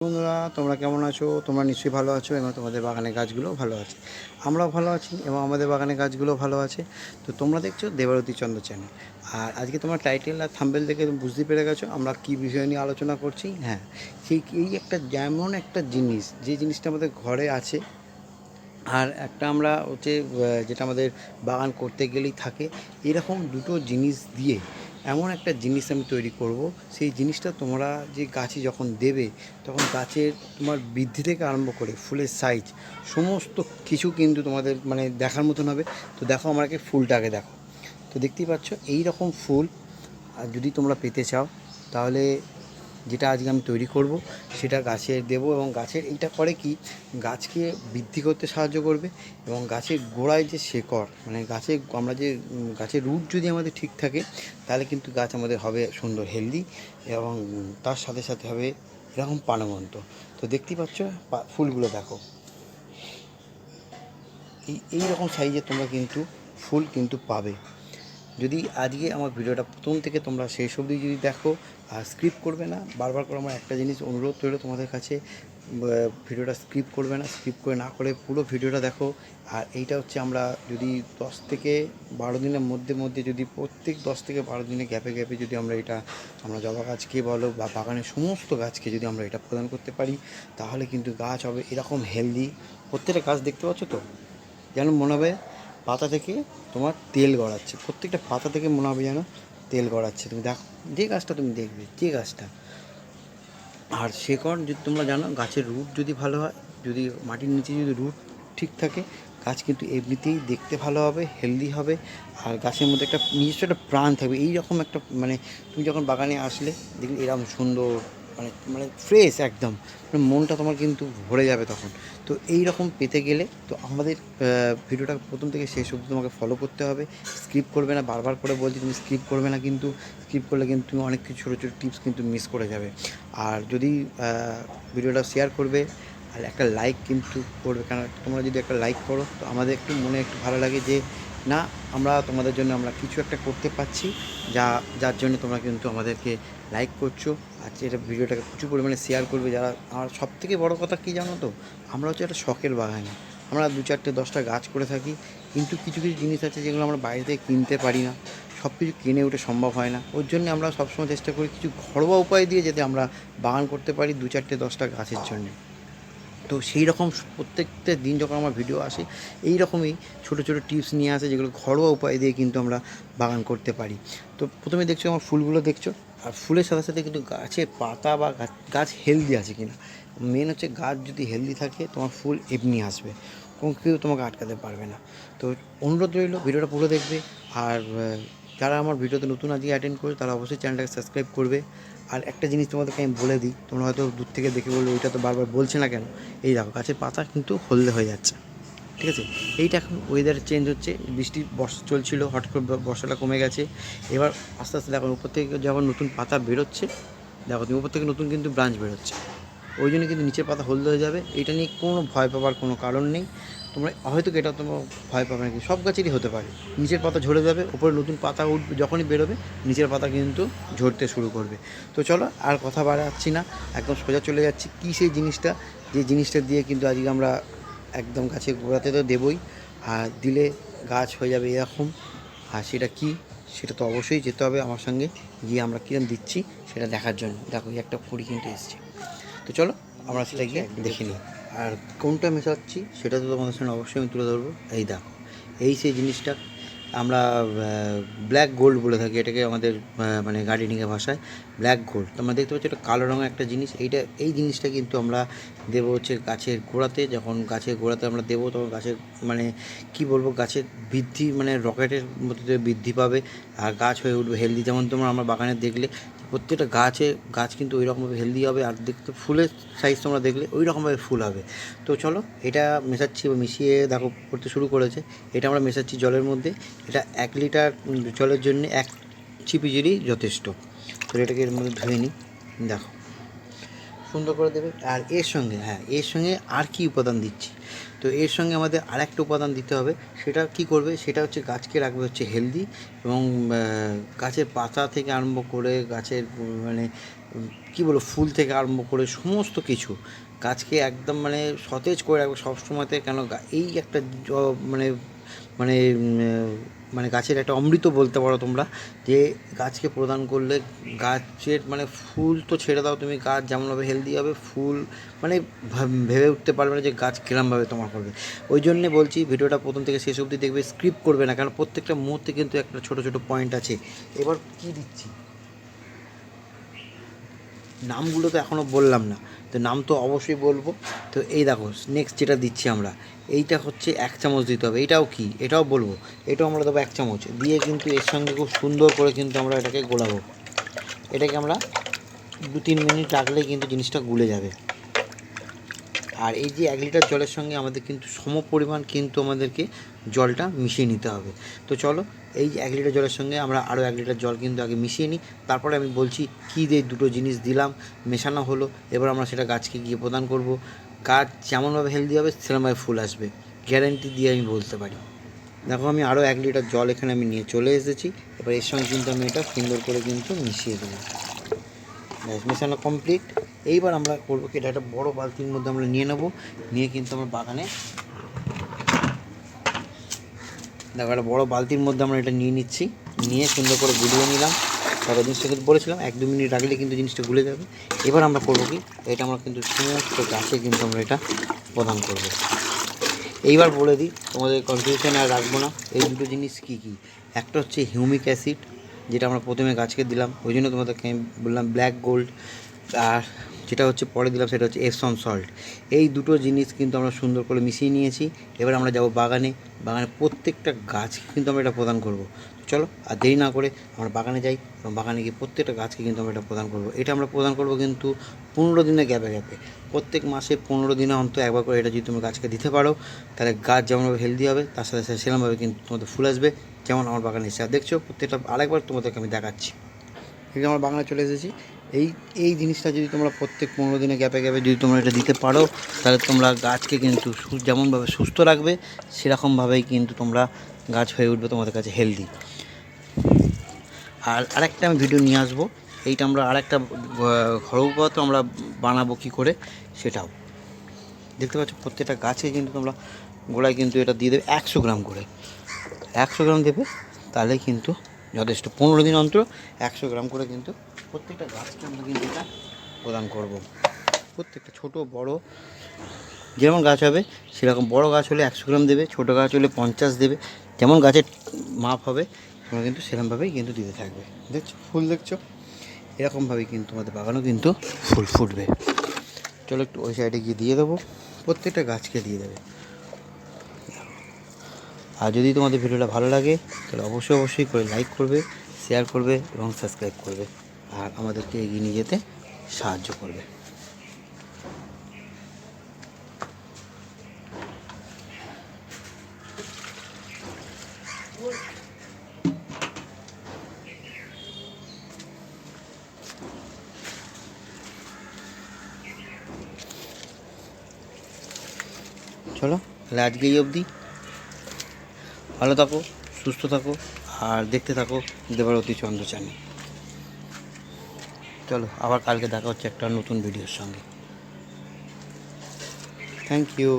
বন্ধুরা, তোমরা কেমন আছো? তোমরা নিশ্চয়ই ভালো আছো এবং তোমাদের বাগানের গাছগুলোও ভালো আছে। আমরাও ভালো আছি এবং আমাদের বাগানের গাছগুলোও ভালো আছে। তো তোমরা দেখছো দেবারতী চন্দ্র চ্যানেল। আর আজকে তোমরা টাইটেল আর থাম্বনেল দেখে বুঝতে পেরে গেছো আমরা কী বিষয় নিয়ে আলোচনা করছি। হ্যাঁ, এই একটা যেমন একটা জিনিস, যে জিনিসটা আমাদের ঘরে আছে আর একটা আমরা হচ্ছে যেটা আমাদের বাগান করতে গেলেই থাকে, এরকম দুটো জিনিস দিয়ে এমন একটা জিনিস আমি তৈরি করব, সেই জিনিসটা তোমরা যে গাছে যখন দেবে তখন গাছের তোমার বৃদ্ধি থেকে আরম্ভ করে ফুলের সাইজ সমস্ত কিছু কিন্তু তোমাদের মানে দেখার মতন হবে। তো দেখো, আমাকে ফুলটাকে দেখো। তো দেখতেই পাচ্ছ এই রকম ফুল আর যদি তোমরা পেতে চাও তাহলে যেটা আজকে আমি তৈরি করব সেটা গাছে দেবো। এবং গাছের এইটা করে কি, গাছকে বৃদ্ধি করতে সাহায্য করবে এবং গাছের গোড়ায় যে শেকড় মানে গাছে আমরা যে গাছের রুট যদি আমাদের ঠিক থাকে তাহলে কিন্তু গাছ আমাদের হবে সুন্দর হেলদি এবং তার সাথে সাথে হবে এরকম প্রাণবন্ত। তো দেখতেই পাচ্ছ ফুলগুলো দেখো, এই রকম সাইজে তোমরা কিন্তু ফুল কিন্তু পাবে। যদি আজকে আমার ভিডিওটা প্রথম থেকে তোমরা শেষ অবধি যদি দেখো আর স্কিপ করবে না, বারবার করে আমার একটা জিনিস অনুরোধ রইল তোমাদের কাছে, ভিডিওটা স্কিপ করবে না, স্কিপ করে না করে পুরো ভিডিওটা দেখো। আর এইটা হচ্ছে আমরা যদি 10 থেকে 12 দিনের মধ্যে মধ্যে যদি প্রত্যেক 10 থেকে 12 দিনের গ্যাপে গ্যাপে যদি আমরা এটা আমরা জবা গাছকে বলো বা বাগানের সমস্ত গাছকে যদি আমরা এটা প্রদান করতে পারি তাহলে কিন্তু গাছ হবে এরকম হেলদি। প্রত্যেকটা গাছ দেখতে পাচ্ছ তো, যেন মনে হবে পাতা থেকে তোমার তেল গড়াচ্ছে, প্রত্যেকটা পাতা থেকে মনে হবে যেন তেল গড়াচ্ছে। তুমি দেখো যে গাছটা তুমি দেখবে, যে গাছটা আর শেকড় যদি তোমরা জানো, গাছের রুট যদি ভালো হয়, যদি মাটির নিচে যদি রুট ঠিক থাকে গাছ কিন্তু এমনিতেই দেখতে ভালো হবে, হেলদি হবে। আর গাছের মধ্যে একটা নিজস্ব একটা প্রাণ থাকবে। এই রকম একটা মানে তুমি যখন বাগানে আসলে দেখলে এরকম সুন্দর মানে মানে ফ্রেশ একদম, মানে মনটা তোমার কিন্তু ভরে যাবে তখন। তো এই রকম পেতে গেলে তো আমাদের ভিডিওটা প্রথম থেকে শেষ অবধি তোমাকে ফলো করতে হবে, স্কিপ করবে না। বারবার করে বলছি তুমি স্কিপ করবে না, কিন্তু স্কিপ করলে কিন্তু তুমি অনেক কিছু ছোটো ছোটো টিপস কিন্তু মিস করে যাবে। আর যদি ভিডিওটা শেয়ার করবে আর একটা লাইক কিন্তু করবে, কারণ তোমরা যদি একটা লাইক করো তো আমাদের একটু মনে একটু ভালো লাগে যে না, আমরা তোমাদের জন্য আমরা কিছু একটা করতে পারছি, যার জন্য তোমরা কিন্তু আমাদেরকে লাইক করছো। আর এটা ভিডিওটাকে প্রচুর পরিমাণে শেয়ার করবে। যারা আমার সবথেকে বড় কথা কী জানো তো, আমরা হচ্ছে একটা শখের বাগানে, আমরা 2-4-10টা গাছ করে থাকি, কিন্তু কিছু কিছু জিনিস আছে যেগুলো আমরা বাইরে থেকে কিনতে পারি না, সব কিছু কিনে ওঠা সম্ভব হয় না। ওর জন্য আমরা সবসময় চেষ্টা করি কিছু ঘরোয়া উপায় দিয়ে যাতে আমরা বাগান করতে পারি 2-4-10টা গাছের জন্যে। তো সেই রকম প্রত্যেকটা দিন যখন আমার ভিডিও আসে এই রকমই ছোটো ছোটো টিপস নিয়ে আসে, যেগুলো ঘরোয়া উপায় দিয়ে কিন্তু আমরা বাগান করতে পারি। তো প্রথমে দেখছো আমার ফুলগুলো দেখছো, আর ফুলের সাথে সাথে কিন্তু গাছের পাতা বা গাছ হেলদি আছে কি না। মেন হচ্ছে গাছ যদি হেলদি থাকে তোমার ফুল এমনি আসবে, কোনো কেউ তোমাকে আটকাতে পারবে না। তো অনুরোধ রইল ভিডিওটা পুরো দেখবে। আর যারা আমার ভিডিওতে নতুন আজকে অ্যাটেন্ড করে তারা অবশ্যই চ্যানেলটাকে সাবস্ক্রাইব করবে। আর একটা জিনিস তোমাদেরকে আমি বলে দিই, তোমরা হয়তো দূর থেকে দেখে বলবে ওইটা তো বারবার বলছে না কেন। এই দেখো গাছের পাতা কিন্তু হলদে হয়ে যাচ্ছে, ঠিক আছে। এইটা এখন ওয়েদার চেঞ্জ হচ্ছে, বৃষ্টি বর্ষা চলছিল, হঠাৎ করে বর্ষাটা কমে গেছে। এবার আস্তে আস্তে দেখো উপর থেকে যখন নতুন পাতা বেরোচ্ছে, দেখো তুমি উপর থেকে নতুন কিন্তু ব্রাঞ্চ বেরোচ্ছে, ওই জন্য কিন্তু নিচের পাতা হলদে হয়ে যাবে। এইটা নিয়ে কোনো ভয় পাবার কোনো কারণ নেই। তোমরা হয়তো এটা তোমরা ভয় পাবে না, কি সব গাছেরই হতে পারে, নিচের পাতা ঝরে যাবে, উপরে নতুন পাতা উঠবে, যখনই বেরোবে নিচের পাতা কিন্তু ঝরতে শুরু করবে। তো চলো আর কথা বাড়াচ্ছি না, একদম সোজা চলে যাচ্ছি কী সেই জিনিসটা, যে জিনিসটা দিয়ে কিন্তু আজকে আমরা একদম গাছের গোড়াতে তো দেবই, আর দিলে গাছ হয়ে যাবে এরকম। আর সেটা কি, সেটা তো অবশ্যই যেতে হবে আমার সঙ্গে, গিয়ে আমরা কীরকম দিচ্ছি সেটা দেখার জন্য। দেখো এই একটা কুড়ি কিন্তু এসছে, তো চলো আমরা সেটা গিয়ে দেখে নিই। আর কোনটা মেশাচ্ছি সেটা তো তোমাদের সামনে অবশ্যই আমি তুলে ধরবো। এই দেখো, এই সেই জিনিসটা আমরা ব্ল্যাক গোল্ড বলে থাকি এটাকে আমাদের মানে গার্ডেনিংয়ের ভাষায় ব্ল্যাক গোল্ড। তোমরা দেখতে পাচ্ছ এটা কালো রঙের একটা জিনিস, এই জিনিসটা কিন্তু আমরা দেবো হচ্ছে গাছের গোড়াতে। যখন গাছের গোড়াতে আমরা দেবো তখন গাছের মানে কি বলবো, গাছের বৃদ্ধি মানে রকেটের মধ্যে বৃদ্ধি পাবে আর গাছ হয়ে উঠবে হেলদি। যেমন তোমরা আমার বাগানে দেখলে প্রত্যেকটা গাছ কিন্তু ওই রকমভাবে হেলদি হবে, আর দেখতে ফুলের সাইজ তোমরা দেখলে ওই রকমভাবে ফুল হবে। তো চলো এটা মেশাচ্ছি বা মিশিয়ে দেখো করতে শুরু করেছে। এটা আমরা মেশাচ্ছি জলের মধ্যে, এটা 1 লিটার জলের জন্য 1 চিপি যথেষ্ট। তো এটাকে এর মধ্যে ধুয়ে নিই। দেখো সুন্দর করে দেবে। আর এর সঙ্গে এর সঙ্গে আর কি উপাদান দিচ্ছি, তো এর সঙ্গে আমাদের আর একটা উপাদান দিতে হবে। সেটা কি করবে, সেটা হচ্ছে গাছকে রাখবে হচ্ছে হেলদি, এবং গাছের পাতা থেকে আরম্ভ করে গাছের মানে কী বলবো ফুল থেকে আরম্ভ করে সমস্ত কিছু গাছকে একদম মানে সতেজ করে রাখবে সবসময়তে। কেন এই একটা মানে মানে মানে গাছের একটা অমৃত বলতে পারো তোমরা, যে গাছকে প্রদান করলে গাছের মানে ফুল তো ছেড়ে দাও তুমি, গাছ যেমনভাবে হেলদি হবে ফুল মানে ভেবে উঠতে পারবে না যে গাছ কিরমভাবে তোমার করবে। ওই জন্যে বলছি ভিডিওটা প্রথম থেকে শেষ অবধি দেখবে, স্ক্রিপ করবে না, কারণ প্রত্যেকটা মুহূর্তে কিন্তু একটা ছোটো ছোটো পয়েন্ট আছে। এবার কী দিচ্ছি, নামগুলো তো এখনও বললাম না, তো নাম তো অবশ্যই বলবো। তো এই দেখো নেক্সট যেটা দিচ্ছি আমরা, এইটা হচ্ছে 1 চামচ দিতে হবে। এটাও কি, এটাও বলবো, এটাও আমরা দেবো 1 চামচ দিয়ে, কিন্তু এর সঙ্গে খুব সুন্দর করে কিন্তু আমরা এটাকে গোলাবো। এটাকে আমরা 2-3 মিনিট রাখলেই কিন্তু জিনিসটা গুলে যাবে। আর এই যে 1 লিটার জলের সঙ্গে আমাদের কিন্তু সম পরিমাণ কিন্তু আমাদেরকে জলটা মিশিয়ে নিতে হবে। তো চলো এই 1 লিটার জলের সঙ্গে আমরা আরও 1 লিটার জল কিন্তু আগে মিশিয়ে নিই, তারপরে আমি বলছি কী দিয়ে দুটো জিনিস দিলাম, মেশানো হলো, এবার আমরা সেটা গাছকে গিয়ে প্রদান করব। গাছ যেমনভাবে হেলদি হবে সেরকমভাবে ফুল আসবে, গ্যারান্টি দিয়ে আমি বলতে পারি। দেখো আমি আরও 1 লিটার জল এখানে আমি নিয়ে চলে এসেছি। এবার এর সঙ্গে কিন্তু আমি এটা সুন্দর করে কিন্তু মিশিয়ে দেবো। ব্যাস মেশানো কমপ্লিট। এইবার আমরা করবো কি, এটা একটা বড়ো বালতির মধ্যে আমরা নিয়ে নেবো, নিয়ে কিন্তু আমার বাগানে দেখো একটা বড়ো বালতির মধ্যে আমরা এটা নিয়ে নিচ্ছি, নিয়ে সুন্দর করে গুলিয়ে নিলাম। তারপর জিনিসটা কিন্তু বলেছিলাম 1-2 মিনিট রাখলে কিন্তু জিনিসটা গুলে যাবে। এবার আমরা করবো কি, এটা আমরা কিন্তু সমস্ত গাছে কিন্তু আমরা এটা প্রদান করব। এইবার বলে দিই, তোমাদের কনফিউশন আর রাখবো না। এই দুটো জিনিস কী কী, একটা হচ্ছে হিউমিক অ্যাসিড, যেটা আমরা প্রথমে গাছকে দিলাম, ওই জন্য তোমাদেরকে আমি বললাম ব্ল্যাক গোল্ড। আর যেটা হচ্ছে পরে দিলাম সেটা হচ্ছে এপসম সল্ট। এই দুটো জিনিস কিন্তু আমরা সুন্দর করে মিশিয়ে নিয়েছি। এবার আমরা যাব বাগানে, বাগানে প্রত্যেকটা গাছকে কিন্তু আমরা এটা প্রদান করব। চলো আর দেরি না করে আমরা বাগানে যাই, এবং বাগানে গিয়ে প্রত্যেকটা গাছকে কিন্তু আমরা এটা প্রদান করব। এটা আমরা প্রদান করব কিন্তু 15 দিনের গ্যাপে গ্যাপে, প্রত্যেক মাসে 15 দিনে অন্তত একবার করে এটা যদি তুমি গাছকে দিতে পারো, তাহলে গাছ যেমনভাবে হেলদি হবে তার সাথে সাথে সেরকমভাবে কিন্তু তোমাদের ফুল আসবে, যেমন আমার বাগানে এসে। আর দেখছো প্রত্যেকটা আরেকবার তোমাদেরকে আমি দেখাচ্ছি। এই যে আমার বাগানে চলে এসেছি। এই জিনিসটা যদি তোমরা প্রত্যেক 15 দিনে গ্যাপে গ্যাপে যদি তোমরা এটা দিতে পারো, তাহলে তোমরা গাছকে কিন্তু যেমনভাবে সুস্থ রাখবে সেরকমভাবেই কিন্তু তোমরা গাছ হয়ে উঠবে তোমাদের কাছে হেলদি। আর আরেকটা আমি ভিডিও নিয়ে আসবো, এইটা আমরা আরেকটা ঘরোয়া পদ্ধতি আমরা বানাবো কী করে সেটাও দেখতে পাচ্ছ। প্রত্যেকটা গাছে কিন্তু তোমরা গোড়ায় কিন্তু এটা দিয়ে দেবে 100 গ্রাম করে, 100 গ্রাম দেবে, তাহলে কিন্তু যথেষ্ট। 15 দিন অন্তর 100 গ্রাম করে কিন্তু প্রত্যেকটা গাছকে আমরা কিন্তু এটা প্রদান করব। প্রত্যেকটা ছোট বড় যেমন গাছ হবে সেরকম, বড় গাছ হলে 100 গ্রাম দেবে, ছোটো গাছ হলে 50 দেবে, যেমন গাছের মাপ হবে তোমরা কিন্তু সেরকমভাবেই কিন্তু দিতে থাকবে। দেখছো ফুল, দেখছো এরকমভাবেই কিন্তু আমাদের বাগানও কিন্তু ফুল ফুটবে। চলো একটু ওই সাইডে গিয়ে দিয়ে দেবো, প্রত্যেকটা গাছকে দিয়ে দেবে। আর যদি তোমাদের ভিডিওটা ভালো লাগে তাহলে অবশ্যই করে লাইক করবে, শেয়ার করবে এবং সাবস্ক্রাইব করবে, আর আমাদেরকে এগিয়ে নিয়ে যেতে সাহায্য করবে। চলো তাহলে আজকে এই অবধি, ভালো থাকো, সুস্থ থাকো, আর দেখতে থাকো দেবারতী চন্দ্র চ্যানেল। চলো আবার কালকে দেখা হচ্ছে একটা নতুন ভিডিওর সঙ্গে। Thank you.